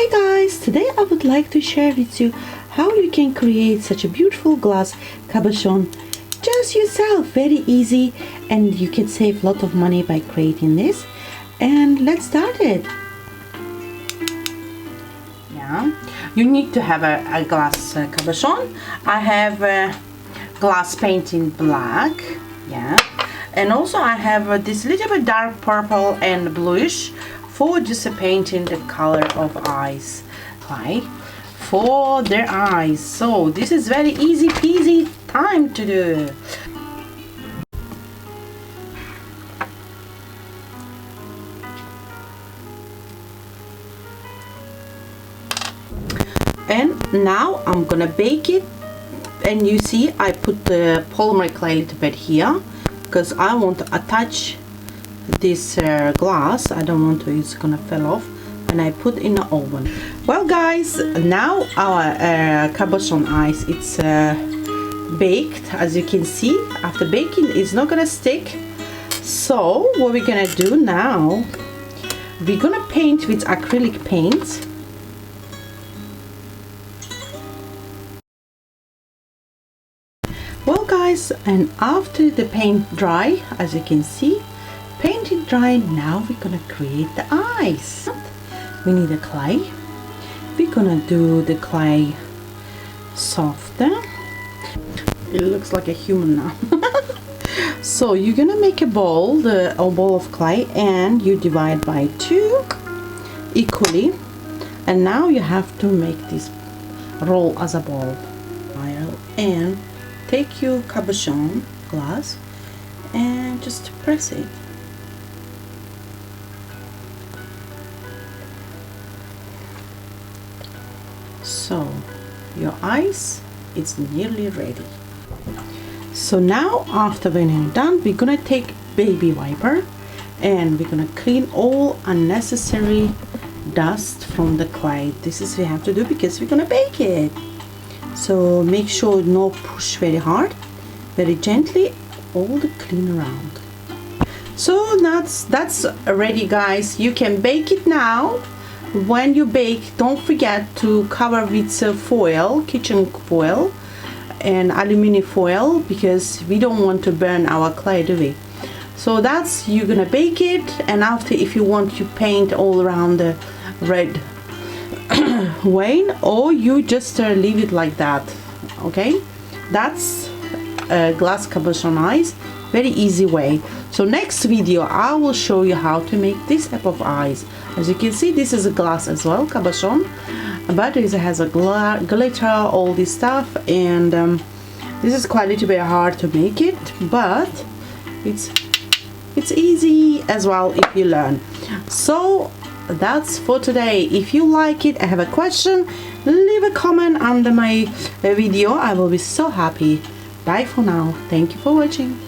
Hi guys, today I would like to share with you how you can create such a beautiful glass cabochon just yourself. Very easy, and you can save a lot of money by creating this. And let's start it. Yeah, you need to have a glass cabochon. I have glass paint in black, yeah, and also I have this little bit dark purple and bluish for just painting the color of eyes, right, for their eyes. So this is very easy peasy time to do. And now I'm gonna bake it, and you see I put the polymer clay a little bit here because I want to attach this glass. I don't want to, it's gonna fall off, and I put in the oven. Well guys, now our cabochon eyes, it's baked. As you can see, after baking it's not gonna stick. So what we're gonna do now, we're gonna paint with acrylic paint. Well guys, and after the paint dry, as you can see, paint it dry. Now we're gonna create the eyes. We need a clay. We're gonna do the clay softer. It looks like a human now. So you're gonna make a bowl, a bowl of clay, and you divide by 2 equally. And now you have to make this roll as a ball. And take your cabochon glass and just press it. So your eyes is nearly ready. So now after when you're done, we're gonna take baby wiper and we're gonna clean all unnecessary dust from the clay. This is what we have to do because we're gonna bake it. So make sure no push very hard, very gently, all the clean around. So that's ready guys. You can bake it now. When you bake, don't forget to cover with foil, kitchen foil and aluminum foil, because we don't want to burn our clay, do we? So that's, you're gonna bake it, and after, if you want to paint all around the red wine, or you just leave it like that. Okay, that's glass cabochon eyes, very easy way. So next video I will show you how to make this type of eyes. As you can see, this is a glass as well, cabochon, but it has a glitter, all this stuff, and this is quite a little bit hard to make it, but it's easy as well if you learn. So that's for today. If you like it, I have a question, leave a comment under my video. I will be so happy. Bye for now. Thank you for watching.